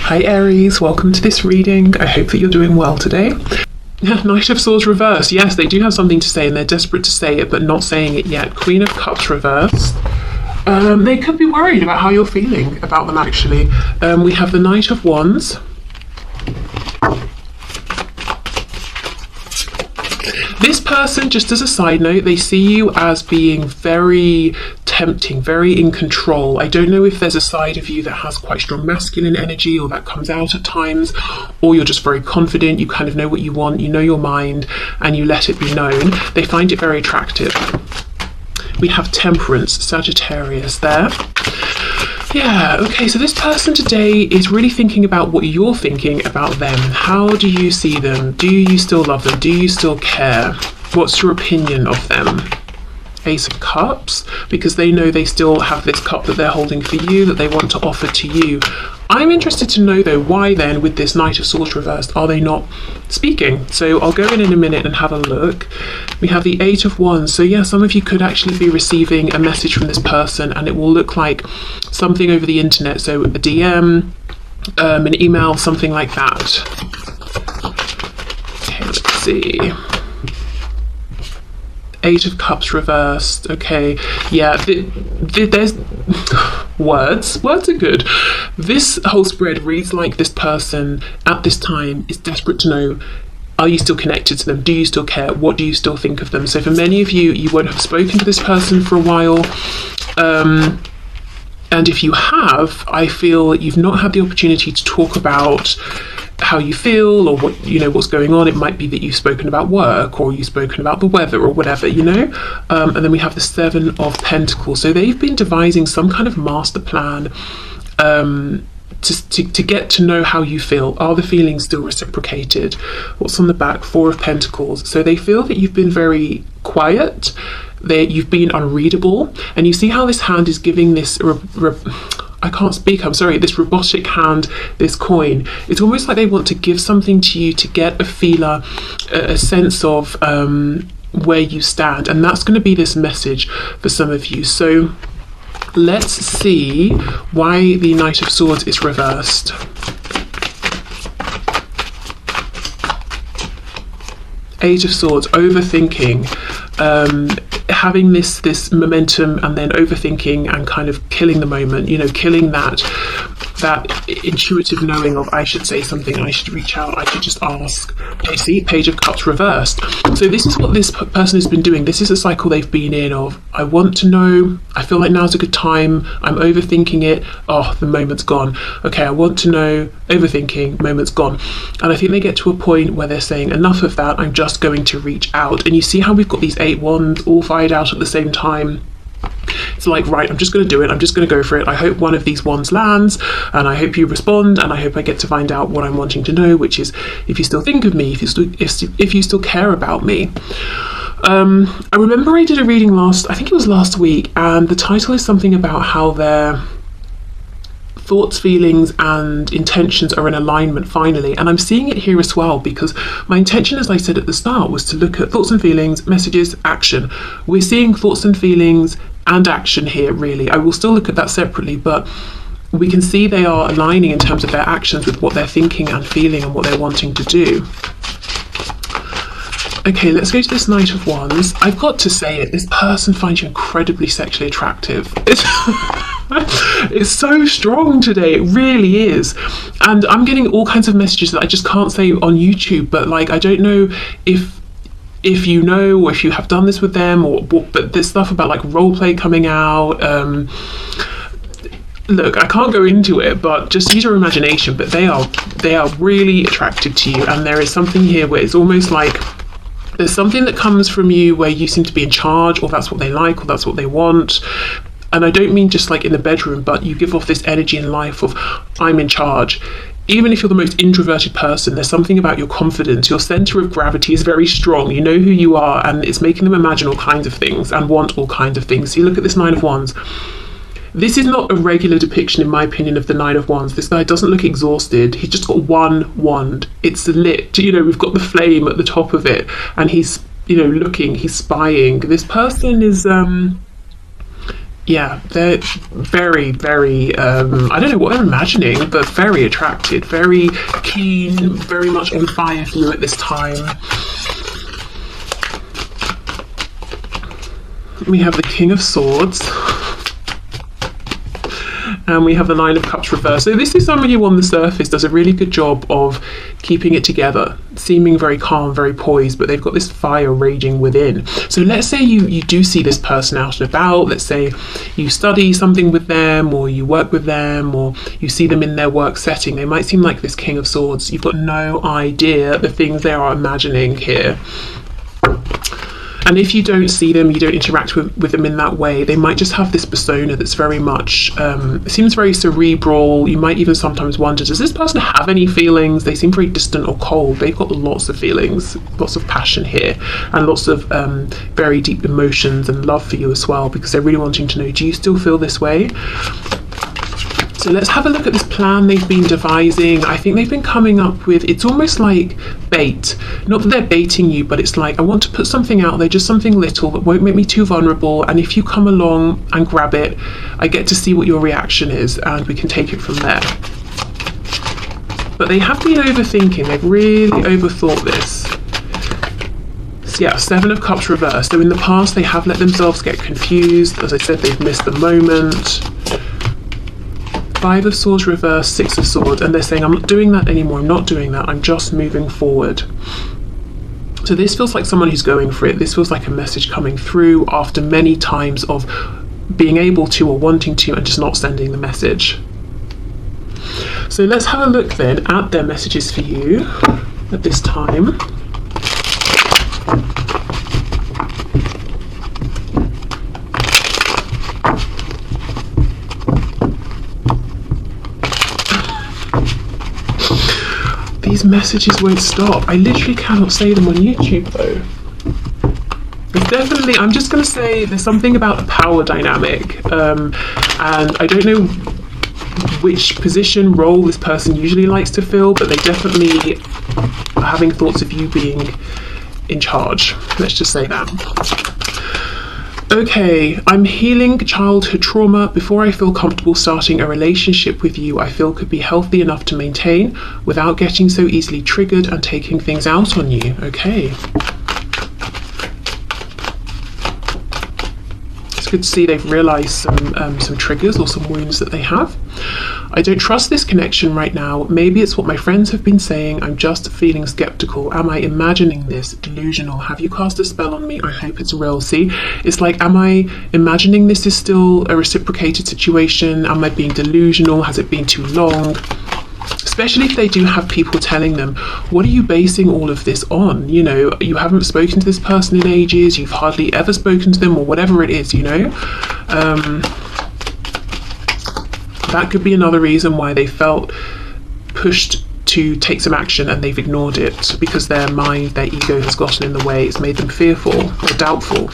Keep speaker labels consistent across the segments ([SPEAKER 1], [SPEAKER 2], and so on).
[SPEAKER 1] Hi Aries, welcome to this reading. I hope that you're doing well today. Knight of Swords reversed. Yes, they do have something to say and they're desperate to say it but not saying it yet. Queen of Cups reversed. They could be worried about how you're feeling about them actually. We have the Knight of Wands. This person, just as a side note, they see you as being very tempting, very in control. I don't know if there's a side of you that has quite strong masculine energy or that comes out at times, or you're just very confident, you kind of know what you want, you know your mind, and you let it be known. They find it very attractive. We have Temperance, Sagittarius there. Yeah, okay, so this person today is really thinking about what you're thinking about them. How do you see them? Do you still love them? Do you still care? What's your opinion of them? Ace of Cups, because they know they still have this cup that they're holding for you, that they want to offer to you. I'm interested to know though, why then with this Knight of Swords reversed are they not speaking? So I'll go in a minute and have a look. We have the Eight of Wands. So yeah, some of you could actually be receiving a message from this person and it will look like something over the internet. So a DM, an email, something like that. Okay, let's see. Eight of Cups reversed. Okay, yeah, there's words are good. This whole spread reads like this person at this time is desperate to know, are you still connected to them? Do you still care? What do you still think of them? So for many of you, you won't have spoken to this person for a while, and if you have, I feel you've not had the opportunity to talk about how you feel or what, you know, what's going on. It might be that you've spoken about work or you've spoken about the weather or whatever, you know. And then we have the Seven of Pentacles. So they've been devising some kind of master plan to get to know how you feel. Are the feelings still reciprocated? What's on the back? Four of Pentacles. So they feel that you've been very quiet, that you've been unreadable, and you see how this hand is giving this I can't speak, I'm sorry, this robotic hand, this coin. It's almost like they want to give something to you to get a feeler, a sense of where you stand, and that's going to be this message for some of you. So let's see why the Knight of Swords is reversed. Eight of Swords, overthinking, having this momentum and then overthinking and kind of killing the moment, you know, killing that intuitive knowing of I should say something, I should reach out, I should just ask. Okay, see, Page of Cups reversed. So this is what this person has been doing. This is a cycle they've been in of, I want to know, I feel like now's a good time, I'm overthinking it, oh, the moment's gone. Okay, I want to know, overthinking, moment's gone. And I think they get to a point where they're saying, enough of that, I'm just going to reach out. And you see how we've got these 8 wands all fired out at the same time. It's like, right, I'm just going to do it, I'm just going to go for it. I hope one of these wands lands, and I hope you respond, and I hope I get to find out what I'm wanting to know, which is if you still think of me, if you still care about me. I remember I did a reading I think it was last week, and the title is something about how their thoughts, feelings and intentions are in alignment finally, and I'm seeing it here as well, because my intention, as I said at the start, was to look at thoughts and feelings, messages, action. We're seeing thoughts and feelings and action here, really. I will still look at that separately, but we can see they are aligning in terms of their actions with what they're thinking and feeling and what they're wanting to do. Okay, let's go to this Knight of Wands. I've got to say it, this person finds you incredibly sexually attractive. It's so strong today, it really is. And I'm getting all kinds of messages that I just can't say on YouTube, but like, I don't know if you know, or if you have done this with them, or but there's stuff about like role play coming out. Look, I can't go into it, but just use your imagination. But they are really attracted to you, and there is something here where it's almost like there's something that comes from you where you seem to be in charge, or that's what they like, or that's what they want. And I don't mean just like in the bedroom, but you give off this energy in life of, I'm in charge. Even if you're the most introverted person, there's something about your confidence. Your center of gravity is very strong. You know who you are, and it's making them imagine all kinds of things and want all kinds of things. So you look at this Nine of Wands. This is not a regular depiction, in my opinion, of the Nine of Wands. This guy doesn't look exhausted. He's just got one wand. It's lit. You know, we've got the flame at the top of it, and he's, you know, looking, he's spying. This person is yeah, they're very, very, I don't know what I'm imagining, but very attracted, very keen, very much on fire for you at this time. We have the King of Swords. And we have the Nine of Cups reversed. So this is somebody who on the surface does a really good job of keeping it together, seeming very calm, very poised, but they've got this fire raging within. So let's say you do see this person out and about. Let's say you study something with them, or you work with them, or you see them in their work setting. They might seem like this King of Swords. You've got no idea the things they are imagining here. And if you don't see them, you don't interact with them in that way, they might just have this persona that's very much, seems very cerebral. You might even sometimes wonder, does this person have any feelings? They seem very distant or cold. They've got lots of feelings, lots of passion here, and lots of very deep emotions and love for you as well, because they're really wanting to know, do you still feel this way? So let's have a look at this plan they've been devising. I think they've been coming up with, it's almost like bait. Not that they're baiting you, but it's like, I want to put something out there, just something little that won't make me too vulnerable. And if you come along and grab it, I get to see what your reaction is, and we can take it from there. But they have been overthinking. They've really overthought this. So yeah, Seven of Cups reversed. So in the past, they have let themselves get confused. As I said, they've missed the moment. Five of Swords reversed, Six of Swords, and they're saying, I'm not doing that anymore, I'm not doing that, I'm just moving forward. So this feels like someone who's going for it. This feels like a message coming through after many times of being able to or wanting to and just not sending the message. So let's have a look then at their messages for you at this time. These messages won't stop. I literally cannot say them on YouTube though. It's definitely, I'm just going to say there's something about the power dynamic, and I don't know which position, role this person usually likes to fill, but they definitely are having thoughts of you being in charge. Let's just say that. Okay, I'm healing childhood trauma before I feel comfortable starting a relationship with you I feel could be healthy enough to maintain without getting so easily triggered and taking things out on you. Okay. It's good to see they've realised some triggers or some wounds that they have. I don't trust this connection right now. Maybe it's what my friends have been saying. I'm just feeling skeptical. Am I imagining this? Delusional. Have you cast a spell on me? I hope it's real. See, it's like, am I imagining this is still a reciprocated situation? Am I being delusional? Has it been too long? Especially if they do have people telling them, what are you basing all of this on? You know, you haven't spoken to this person in ages. You've hardly ever spoken to them, or whatever it is, you know. That could be another reason why they felt pushed to take some action and they've ignored it, because their mind, their ego has gotten in the way. It's made them fearful or doubtful.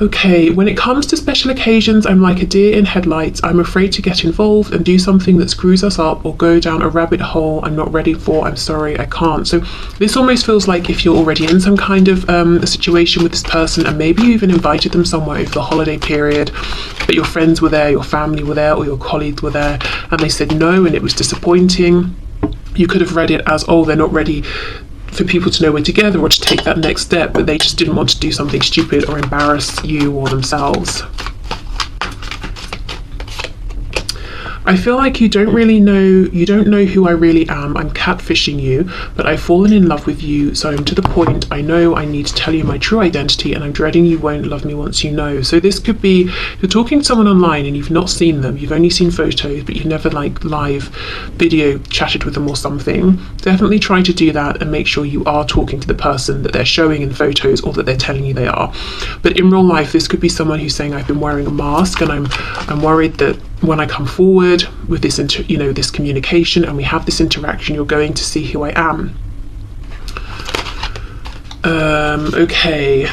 [SPEAKER 1] Okay, when it comes to special occasions, I'm like a deer in headlights. I'm afraid to get involved and do something that screws us up or go down a rabbit hole I'm not ready for. I'm sorry, I can't. So this almost feels like if you're already in some kind of a situation with this person, and maybe you even invited them somewhere over the holiday period, but your friends were there, your family were there, or your colleagues were there, and they said no and it was disappointing. You could have read it as, oh, they're not ready for people to know we're together or to take that next step, but they just didn't want to do something stupid or embarrass you or themselves. I feel like you don't know who I really am. I'm catfishing you, but I've fallen in love with you, so I'm to the point I know I need to tell you my true identity, and I'm dreading you won't love me once you know. So this could be, you're talking to someone online and you've not seen them, you've only seen photos, but you've never like live video chatted with them or something. Definitely try to do that and make sure you are talking to the person that they're showing in photos or that they're telling you they are. But in real life, this could be someone who's saying, I've been wearing a mask and I'm worried that when I come forward with this, this communication and we have this interaction, you're going to see who I am. Okay.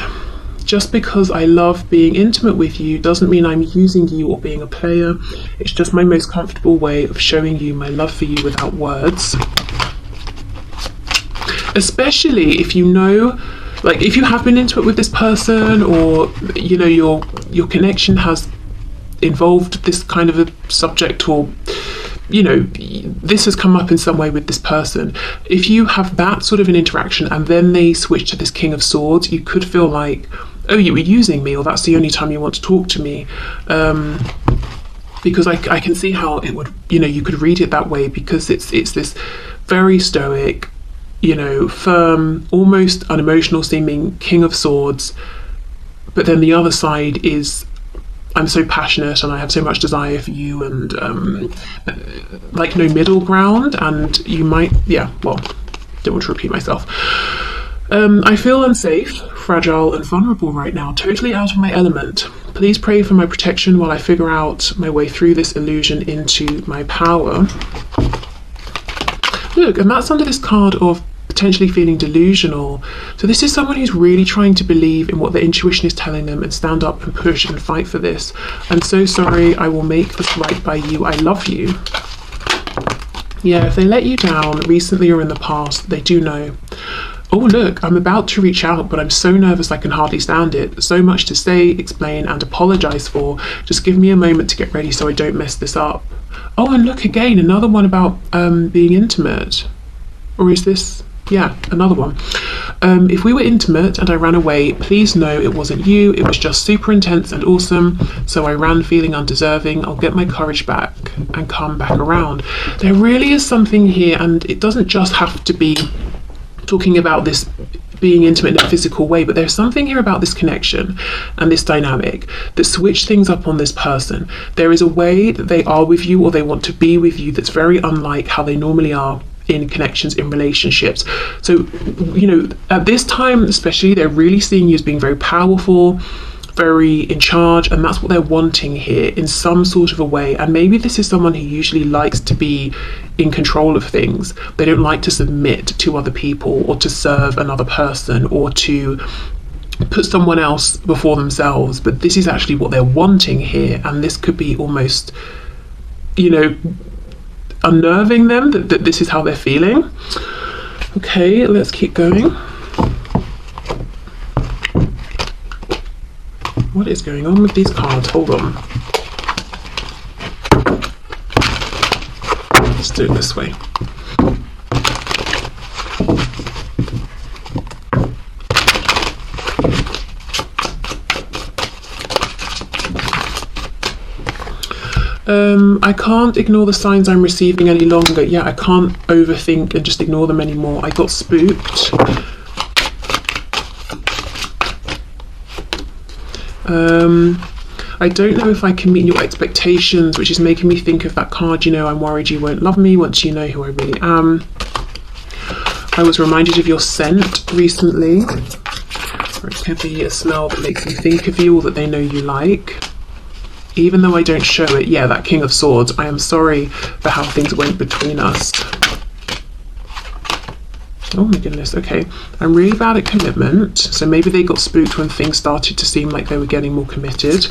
[SPEAKER 1] Just because I love being intimate with you doesn't mean I'm using you or being a player. It's just my most comfortable way of showing you my love for you without words. Especially if you know like if you have been intimate with this person, or you know your connection has involved this kind of a subject, or you know this has come up in some way with this person, if you have that sort of an interaction and then they switch to this King of Swords, you could feel like, oh, you were using me, or that's the only time you want to talk to me. Because I can see how it would, you know, you could read it that way, because it's this very stoic, you know, firm, almost unemotional seeming King of Swords, but then the other side is, I'm so passionate and I have so much desire for you, and like no middle ground. And you might, yeah, well, don't want to repeat myself. I feel unsafe, fragile and vulnerable right now, totally out of my element. Please pray for my protection while I figure out my way through this illusion into my power. Look, and that's under this card of potentially feeling delusional. So this is someone who's really trying to believe in what their intuition is telling them and stand up and push and fight for this. I'm so sorry, I will make this right by you, I love you. Yeah, if they let you down recently or in the past, they do know. Oh look, I'm about to reach out, but I'm so nervous I can hardly stand it. So much to say, explain and apologise for. Just give me a moment to get ready so I don't mess this up. Oh, and look again, another one about being intimate. Or is this... yeah, another one. If we were intimate and I ran away, please know it wasn't you. It was just super intense and awesome. So I ran feeling undeserving. I'll get my courage back and come back around. There really is something here, and it doesn't just have to be talking about this being intimate in a physical way, but there's something here about this connection and this dynamic that switch things up on this person. There is a way that they are with you, or they want to be with you, that's very unlike how they normally are in connections, in relationships. So, you know, at this time especially, they're really seeing you as being very powerful, very in charge, and that's what they're wanting here in some sort of a way. And maybe this is someone who usually likes to be in control of things. They don't like to submit to other people, or to serve another person, or to put someone else before themselves. But this is actually what they're wanting here, and this could be almost, you know, unnerving them that this is how they're feeling. Okay, let's keep going. What is going on with these cards? Hold on. Let's do it this way. I can't ignore the signs I'm receiving any longer. Yeah, I can't overthink and just ignore them anymore. I got spooked. I don't know if I can meet your expectations, which is making me think of that card, you know, I'm worried you won't love me once you know who I really am. I was reminded of your scent recently. Or it could be a smell that makes me think of you, or that they know you like. Even though I don't show it, yeah, that King of Swords, I am sorry for how things went between us. Oh my goodness, okay. I'm really bad at commitment, so maybe they got spooked when things started to seem like they were getting more committed.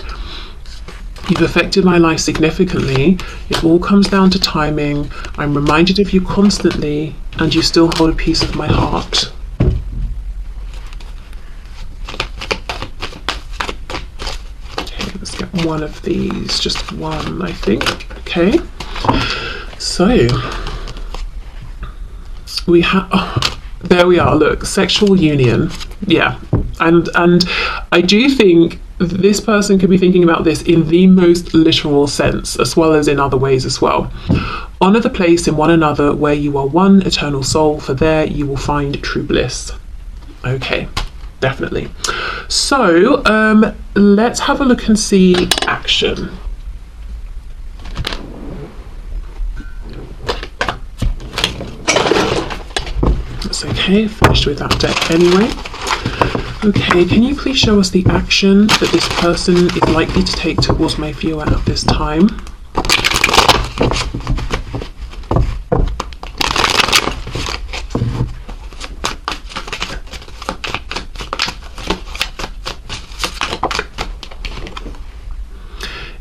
[SPEAKER 1] You've affected my life significantly. It all comes down to timing. I'm reminded of you constantly, and you still hold a piece of my heart. Okay, let's get one of these, just one, I think. Okay, so we have, oh, there we are, look, sexual union. Yeah, and I do think this person could be thinking about this in the most literal sense, as well as in other ways as well. Honor the place in one another where you are one eternal soul, for there you will find true bliss. Okay, definitely. So let's have a look and see action. That's okay, finished with that deck anyway. Okay, can you please show us the action that this person is likely to take towards my viewer at this time?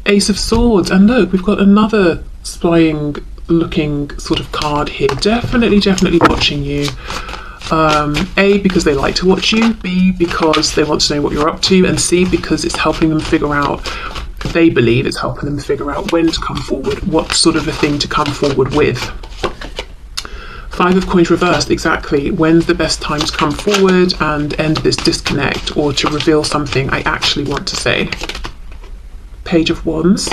[SPEAKER 1] Ace of Swords, and look, we've got another spying looking sort of card here. Definitely watching you. A, because they like to watch you, B, because they want to know what you're up to, and C, because it's helping them figure out, they believe it's helping them figure out when to come forward, what sort of a thing to come forward with. Five of Coins reversed, exactly. When's the best time to come forward and end this disconnect, or to reveal something I actually want to say? Page of Wands.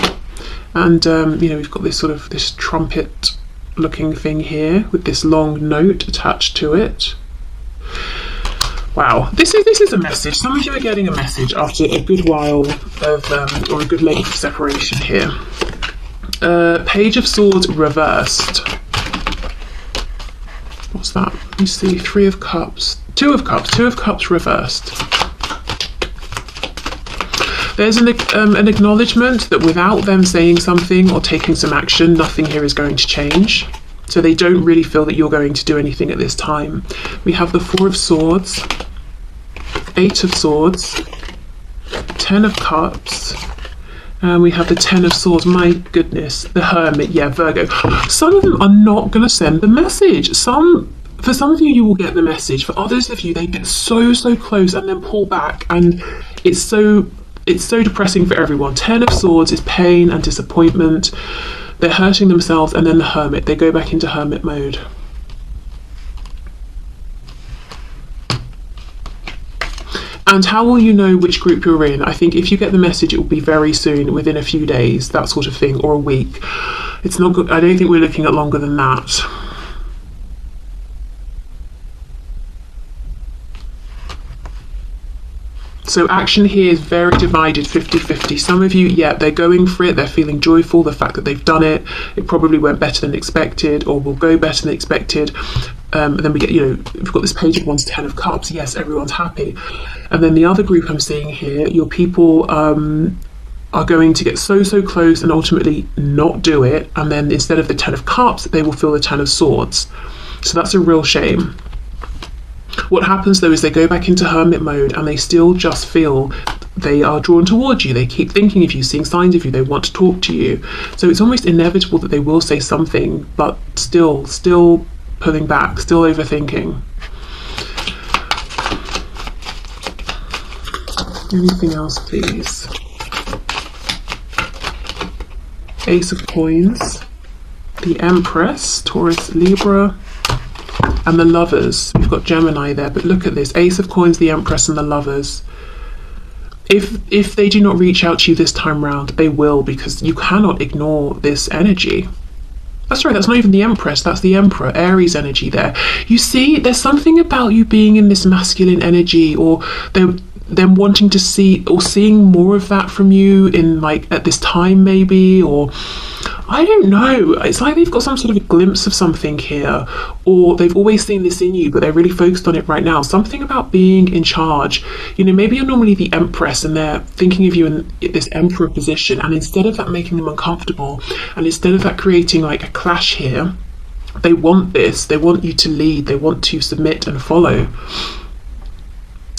[SPEAKER 1] And, you know, we've got this sort of, this trumpet looking thing here with this long note attached to it. Wow, this is a message. Some of you are getting a message after a good while of, or a good length of separation here. Page of Swords reversed. What's that? Let me see. Three of Cups. Two of Cups reversed. There's an acknowledgement that without them saying something or taking some action, nothing here is going to change. So they don't really feel that you're going to do anything at this time. We have the Four of Swords, Eight of Swords, Ten of Cups, and we have the Ten of Swords. My goodness, the Hermit, yeah, Virgo. Some of them are not going to send the message. For some of you, you will get the message. For others of you, they get so close and then pull back, and it's so depressing for everyone. Ten of Swords is pain and disappointment. They're hurting themselves, and then the Hermit. They go back into Hermit mode. And how will you know which group you're in? I think if you get the message, it will be very soon, within a few days, that sort of thing, or a week. It's not good. I don't think we're looking at longer than that. So action here is very divided, 50-50. Some of you, yeah, they're going for it. They're feeling joyful. The fact that they've done it, it probably went better than expected, or will go better than expected. And then we get, you know, we've got this Page of Wands, Ten of Cups. Yes, everyone's happy. And then the other group I'm seeing here, your people are going to get so close and ultimately not do it. And then instead of the Ten of Cups, they will feel the Ten of Swords. So that's a real shame. What happens though is they go back into Hermit mode, and they still just feel they are drawn towards you. They keep thinking of you, seeing signs of you, they want to talk to you. So it's almost inevitable that they will say something, but still pulling back, still overthinking. Anything else, please? Ace of Coins, the Empress, Taurus, Libra, and the Lovers. We've got Gemini there, but look at this. Ace of Coins, the Empress, and the Lovers. If they do not reach out to you this time round, they will, because you cannot ignore this energy. That's right, that's not even the Empress, that's the Emperor, Aries energy there. You see, there's something about you being in this masculine energy, or them wanting to see, or seeing more of that from you in, like, at this time maybe, or I don't know. It's like they've got some sort of a glimpse of something here, or they've always seen this in you, but they're really focused on it right now. Something about being in charge. You know, maybe you're normally the Empress and they're thinking of you in this Emperor position, and instead of that making them uncomfortable, and instead of that creating like a clash here, they want this. They want you to lead. They want to submit and follow.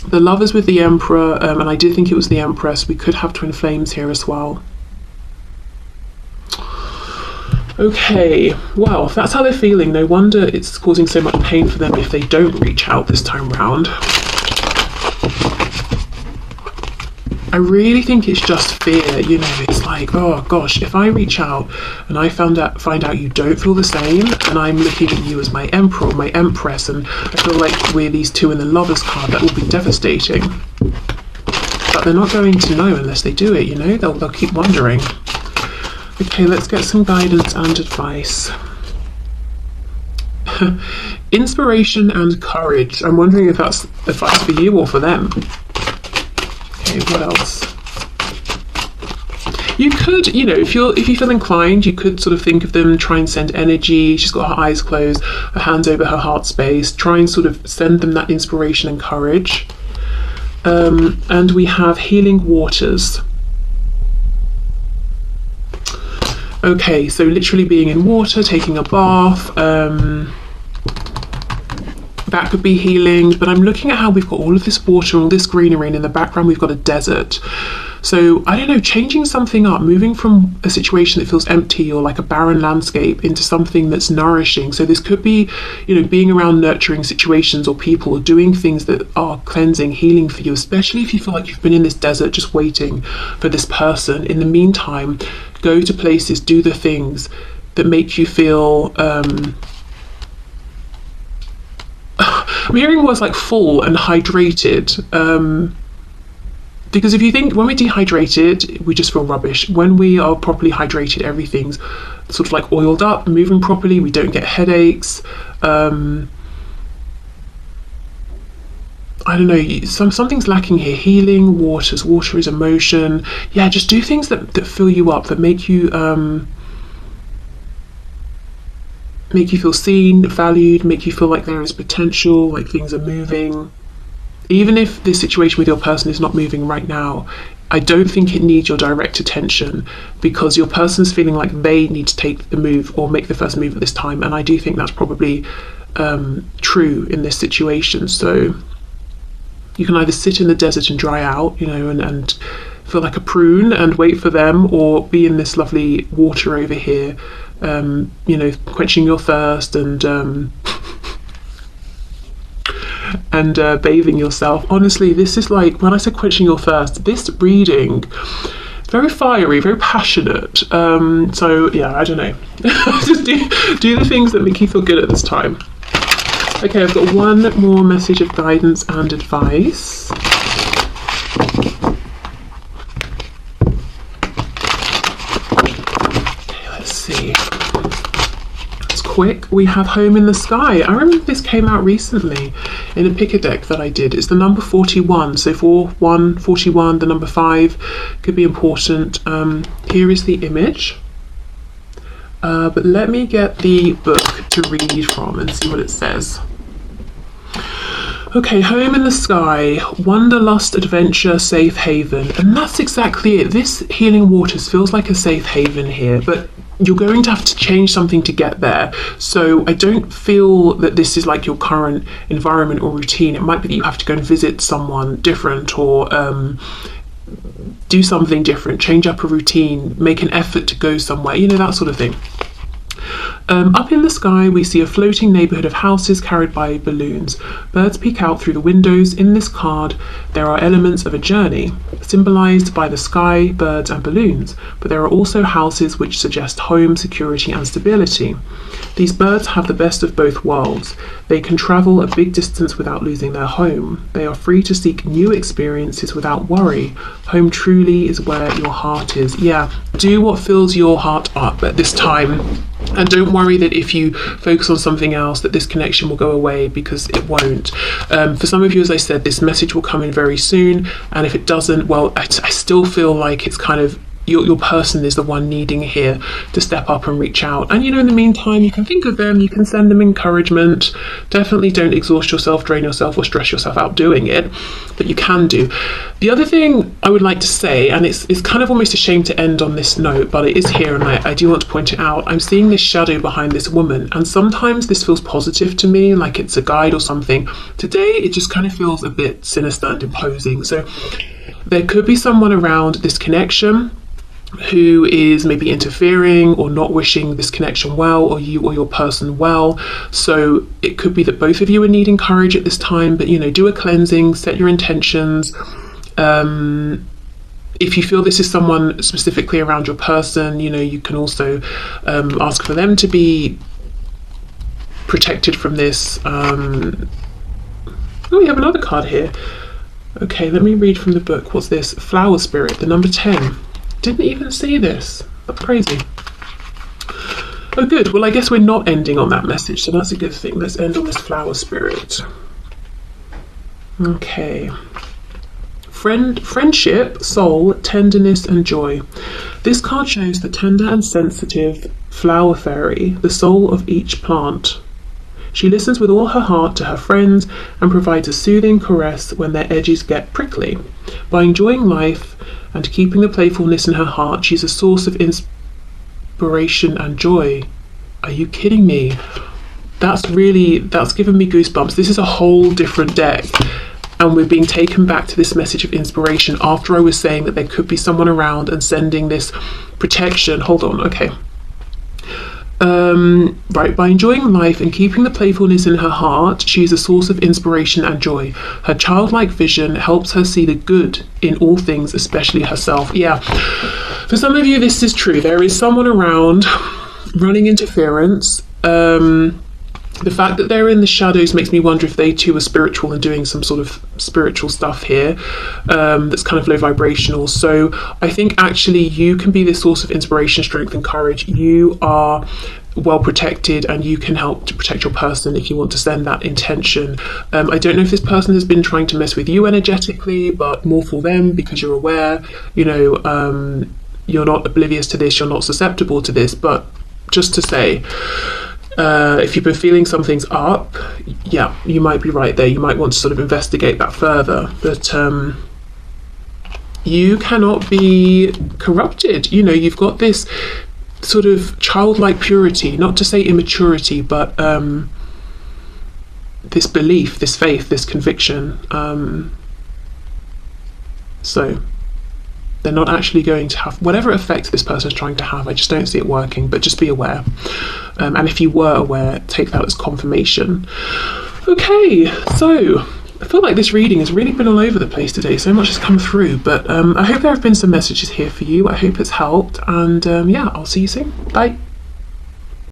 [SPEAKER 1] The Lovers with the Emperor, and I did think it was the Empress. We could have twin flames here as well. Okay, well, if that's how they're feeling, no wonder it's causing so much pain for them if they don't reach out this time round. I really think it's just fear, you know. It's like, oh gosh, if I reach out and I find out you don't feel the same, and I'm looking at you as my Emperor or my Empress, and I feel like we're these two in the Lovers card, that will be devastating. But they're not going to know unless they do it, you know. They'll keep wondering. Okay, let's get some guidance and advice. Inspiration and courage. I'm wondering if that's advice for you or for them. Okay, what else? You could, you know, if you feel inclined, you could sort of think of them, try and send energy. She's got her eyes closed, her hands over her heart space. Try and sort of send them that inspiration and courage. And we have healing waters. Okay, so literally being in water, taking a bath, that could be healing, but I'm looking at how we've got all of this water, all this greenery, and in the background we've got a desert. So I don't know, changing something up, moving from a situation that feels empty or like a barren landscape into something that's nourishing. So this could be, you know, being around nurturing situations or people, or doing things that are cleansing, healing for you, especially if you feel like you've been in this desert just waiting for this person. In the meantime, go to places, do the things that make you feel I'm hearing words like full and hydrated, because if you think, when we're dehydrated, we just feel rubbish. When we are properly hydrated, everything's sort of like oiled up, moving properly, we don't get headaches. I don't know, something's lacking here. Healing, water is emotion. Yeah, just do things that fill you up, that make you feel seen, valued, make you feel like there is potential, like things are moving. Even if this situation with your person is not moving right now, I don't think it needs your direct attention, because your person's feeling like they need to take the move or make the first move at this time. And I do think that's probably true in this situation. So you can either sit in the desert and dry out, you know, and feel like a prune and wait for them, or be in this lovely water over here, you know, quenching your thirst and bathing yourself. Honestly, this is like, when I said quenching your thirst, this reading, very fiery, very passionate. So yeah, I don't know. Just do the things that make you feel good at this time. Okay, I've got one more message of guidance and advice. Okay, let's see. It's quick. We have Home in the Sky. I remember this came out recently in a picker deck that I did. It's the number 41. So 41, 41, the number 5 could be important. Here is the image. But let me get the book to read from and see what it says. Okay, Home in the Sky, wanderlust, adventure, safe haven. And that's exactly it. This Healing Waters feels like a safe haven here, but you're going to have to change something to get there. So I don't feel that this is like your current environment or routine. It might be that you have to go and visit someone different, or do something different, change up a routine, make an effort to go somewhere, you know, that sort of thing. Up in the sky, we see a floating neighbourhood of houses carried by balloons. Birds peek out through the windows. In this card, there are elements of a journey, symbolised by the sky, birds and balloons, but there are also houses which suggest home, security and stability. These birds have the best of both worlds. They can travel a big distance without losing their home. They are free to seek new experiences without worry. Home truly is where your heart is. Yeah, do what fills your heart up at this time. And don't worry that if you focus on something else that this connection will go away, because it won't. For some of you, as I said, this message will come in very soon. And if it doesn't, well, I still feel like it's kind of your person is the one needing here to step up and reach out. And, you know, in the meantime, you can think of them, you can send them encouragement. Definitely don't exhaust yourself, drain yourself or stress yourself out doing it, but you can do. The other thing I would like to say, and it's kind of almost a shame to end on this note, but it is here and I do want to point it out. I'm seeing this shadow behind this woman, and sometimes this feels positive to me, like it's a guide or something. Today, it just kind of feels a bit sinister and imposing. So there could be someone around this connection who is maybe interfering or not wishing this connection well, or you or your person well. So it could be that both of you are needing courage at this time, but, you know, do a cleansing, set your intentions. If you feel this is someone specifically around your person, you know, you can also ask for them to be protected from this. Oh, we have another card here. Okay, let me read from the book. What's this? Flower Spirit, the number 10. Didn't even see this. That's crazy. Oh, good. Well, I guess we're not ending on that message, so that's a good thing. Let's end on this Flower Spirit. Okay. Friendship, soul, tenderness and joy. This card shows the tender and sensitive flower fairy, the soul of each plant. She listens with all her heart to her friends and provides a soothing caress when their edges get prickly. By enjoying life and keeping the playfulness in her heart, she's a source of inspiration and joy. Are you kidding me? That's given me goosebumps. This is a whole different deck. And we're being taken back to this message of inspiration after I was saying that there could be someone around and sending this protection. Hold on, okay. Right, by enjoying life and keeping the playfulness in her heart, she is a source of inspiration and joy. Her childlike vision helps her see the good in all things, especially herself. Yeah, for some of you this is true. There is someone around running interference. The fact that they're in the shadows makes me wonder if they too are spiritual and doing some sort of spiritual stuff here, that's kind of low vibrational. So I think actually you can be this source of inspiration, strength and courage. You are well protected and you can help to protect your person if you want to send that intention. I don't know if this person has been trying to mess with you energetically, but more for them because you're aware, you know, you're not oblivious to this, you're not susceptible to this. But just to say, if you've been feeling something's up, yeah, you might be right there. You might want to sort of investigate that further. But you cannot be corrupted. You know, you've got this sort of childlike purity, not to say immaturity, but this belief, this faith, this conviction. So they're not actually going to have whatever effect this person is trying to have. I just don't see it working, but just be aware. And if you were aware, take that as confirmation. Okay, so I feel like this reading has really been all over the place today. So much has come through, but I hope there have been some messages here for you. I hope it's helped. And yeah, I'll see you soon. Bye.